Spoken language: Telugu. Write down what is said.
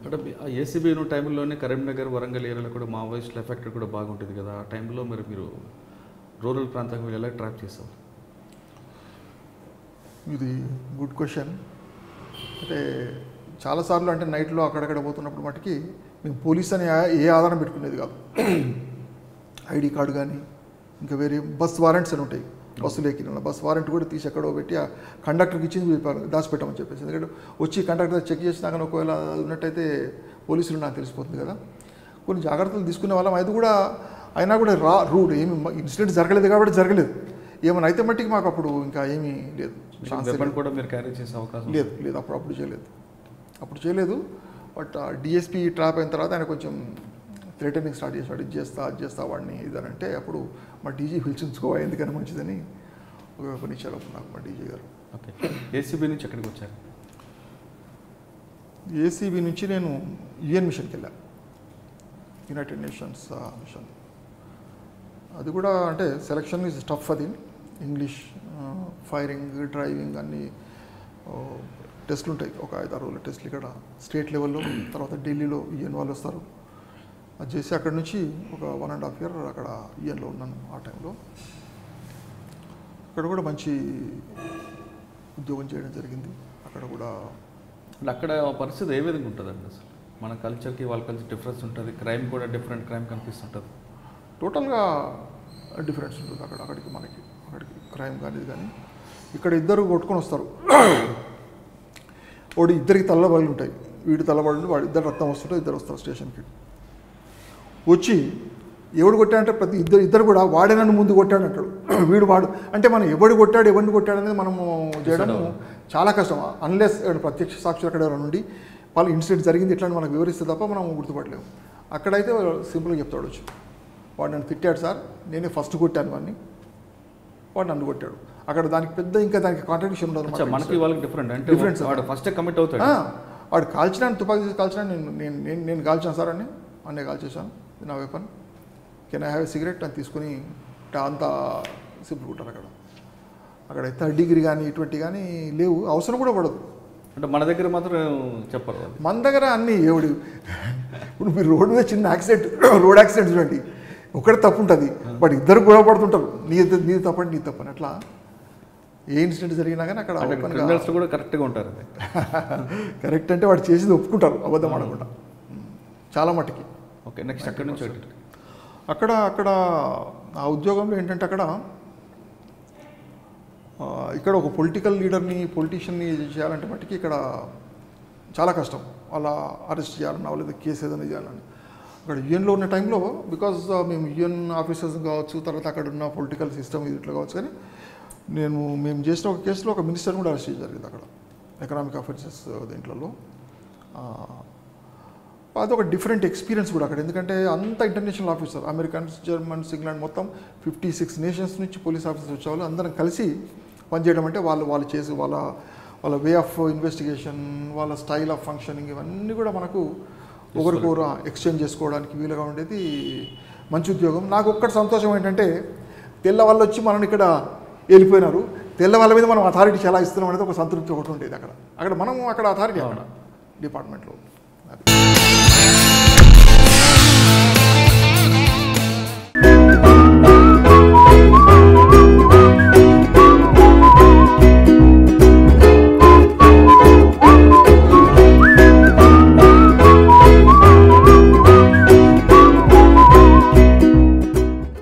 అంటే ఏసీబీ టైంలోనే కరీంనగర్ వరంగల్ ఏరియాలో కూడా మావోయిస్టుల ఎఫెక్ట్ కూడా బాగుంటుంది కదా, ఆ టైంలో మీరు రూరల్ ప్రాంతానికి ఎలా ట్రాప్ చేశారు? ఇది గుడ్ క్వశ్చన్. అంటే చాలాసార్లు అంటే నైట్లో అక్కడక్కడ పోతున్నప్పుడు మటుకి మేము పోలీస్ అని ఏ ఆధారం పెట్టుకునేది కాదు. ఐడి కార్డు కానీ ఇంకా వేరే బస్ వారెంట్స్ అని ఉంటాయి, బస్సులు ఎక్కిన బస్ వారెంట్ కూడా తీసి ఎక్కడో పెట్టి ఆ కండక్టర్కి ఇచ్చింది దాచిపెట్టామని చెప్పేసి. ఎందుకంటే వచ్చి కండక్టర్ చెక్ చేసినాక ఒకవేళ ఉన్నట్టయితే పోలీసులు నాకు తెలిసిపోతుంది కదా. కొన్ని జాగ్రత్తలు తీసుకునే వాళ్ళం. అది కూడా అయినా కూడా రూడ్ ఏమి ఇన్సిడెంట్ జరగలేదు కాబట్టి జరగలేదు. ఏమైనా అయితే మట్టికి మాకు అప్పుడు ఇంకా ఏమీ లేదు, కూడా మీరు క్యారీ చేసే అవకాశం లేదు. అప్పుడు చేయలేదు. బట్ డిఎస్పీ ట్రాప్ అయిన తర్వాత ఆయన కొంచెం థ్రెటనింగ్ స్టార్ట్ చేశాడు, ఇది చేస్తా వాడిని ఇదని. అంటే అప్పుడు మా డీజీ పిలిచించుకో ఎందుకని మంచిదని ఒక పని ఇచ్చారు అప్పుడు నాకు మా డీజీ గారు. ఓకే. ఏసీబీ నుంచి ఎక్కడికి వచ్చారు? ఏసీబీ నుంచి నేను యుఎన్ మిషన్కి వెళ్ళా, యునైటెడ్ నేషన్స్ మిషన్. అది కూడా అంటే సెలక్షన్ ఈజ్ టఫ్. అది ఇంగ్లీష్, ఫైరింగ్, డ్రైవింగ్ అన్నీ టెస్టులు ఉంటాయి, ఒక 5-6 రోజుల టెస్టులు ఇక్కడ స్టేట్ లెవెల్లో. తర్వాత ఢిల్లీలో యుఎన్ వాళ్ళు వస్తారు. అది చేసి అక్కడ నుంచి ఒక 1.5 year అక్కడ యుఎన్లో ఉన్నాను ఆ టైంలో. అక్కడ కూడా మంచి ఉద్యోగం చేయడం జరిగింది. అక్కడ కూడా అక్కడ పరిస్థితి ఏ విధంగా ఉంటుందండి? అసలు మన కల్చర్కి వాళ్ళ కల్చర్ డిఫరెన్స్ ఉంటుంది, క్రైమ్ కూడా డిఫరెంట్ క్రైమ్ కనిపిస్తుంటుంది. టోటల్గా డిఫరెన్స్ ఉంటుంది అక్కడికి క్రైమ్ కానీ ఇది కానీ. ఇక్కడ ఇద్దరు కొట్టుకొని వస్తారు, వాడు ఇద్దరికి తల్లబడులు ఉంటాయి, వీడి తల్లబడులు వాడు ఇద్దరు రక్తం వస్తుంటే ఇద్దరు వస్తారు స్టేషన్కి. వచ్చి ఎవడు కొట్టాడంటే ప్రతి ఇద్దరు కూడా వాడే నన్ను ముందు కొట్టాడు అంటాడు. వాడు అంటే మనం ఎవరిని కొట్టాడు అనేది మనము చేయడం చాలా కష్టం. అన్లెస్ ప్రత్యక్ష సాక్షులు అక్కడ నుండి వాళ్ళ ఇన్సిడెంట్ జరిగింది ఇట్లా మనకు వివరిస్తే తప్ప మనం గుర్తుపట్టలేము. అక్కడైతే సింపుల్గా చెప్తాడు వచ్చి, వాడు నన్ను తిట్టాడు సార్, నేనే ఫస్ట్ కొట్టాను వాడిని, వాడు నన్ను కొట్టాడు. అక్కడ దానికి దానికి కాంట్రడిక్షన్ ఉండదు. మనకి వాళ్ళకి డిఫరెంట్ వాడు ఫస్ట్ కమిట్ అవుతాడు. వాడు కాల్చినాను, తుపాకీ తీసి కాల్చినాను, నేను కాల్చాను సార్ అని అన్నీ కాల్చేసాను, నా weapon, can I have a cigarette అని తీసుకుని అంత సింపుల్ ఉంటారు. అక్కడ 3rd degree కానీ ఇటువంటి కానీ లేవు, అవసరం కూడా పడదు. అంటే మన దగ్గర మాత్రం చెప్పరు. మన దగ్గర అన్నీ ఇప్పుడు మీరు రోడ్డు మీద చిన్న రోడ్ యాక్సిడెంట్ చూడండి, ఒకటి తప్పు ఉంటుంది, బట్ ఇద్దరు గొడవ పడుతుంటారు, నీ తప్పని అట్లా ఏ ఇన్సిడెంట్ జరిగినా కానీ అక్కడ కూడా కరెక్ట్గా ఉంటారు. కరెక్ట్ అంటే వాడు చేసేది ఒప్పుకుంటారు, అబద్ధం ఆడకుండా చాలా మట్టుకి. ఓకే. నెక్స్ట్ అక్కడ నుంచి అక్కడ ఆ ఉద్యోగంలో ఏంటంటే ఇక్కడ ఒక పొలిటికల్ లీడర్ని పొలిటీషియన్ని చేయాలంటే మట్టుకి ఇక్కడ చాలా కష్టం. అలా అరెస్ట్ చేయాలన్నా లేదా కేసు ఏదైనా చేయాలని. అక్కడ యుఎన్లో ఉన్న టైంలో బికాజ్ మేము యుఎన్ ఆఫీసర్స్ కావచ్చు, తర్వాత అక్కడ ఉన్న పొలిటికల్ సిస్టమ్ ఇట్లా కావచ్చు, కానీ మేము చేసిన ఒక కేసులో ఒక మినిస్టర్ కూడా అరెస్ట్ చేయడం జరిగింది అక్కడ, ఎకనామిక్ అఫైర్స్ దీంట్లో. అదొక డిఫరెంట్ ఎక్స్పీరియన్స్ కూడా అక్కడ. ఎందుకంటే అంత international officer, Americans, Germans, England మొత్తం 56 నేషన్స్ నుంచి పోలీస్ ఆఫీసర్స్ వచ్చేవాళ్ళు. అందరం కలిసి పనిచేయడం అంటే వాళ్ళు చేసి వాళ్ళ వే ఆఫ్ ఇన్వెస్టిగేషన్, వాళ్ళ స్టైల్ ఆఫ్ ఫంక్షనింగ్, ఇవన్నీ కూడా మనకు ఒకరికొకరు ఎక్స్చేంజ్ చేసుకోవడానికి వీలుగా ఉండేది. మంచి ఉద్యోగం. నాకు ఒక్కటి సంతోషం ఏంటంటే తెల్ల వాళ్ళు వచ్చి మనం ఇక్కడ వెళ్ళిపోయినారు, తెల్ల వాళ్ళ మీద మనం అథారిటీ చాలా ఇస్తున్నాం అనేది ఒక సంతృప్తి ఒకటి ఉండేది అక్కడ మనం అథారిటీ అక్కడ డిపార్ట్మెంట్లో.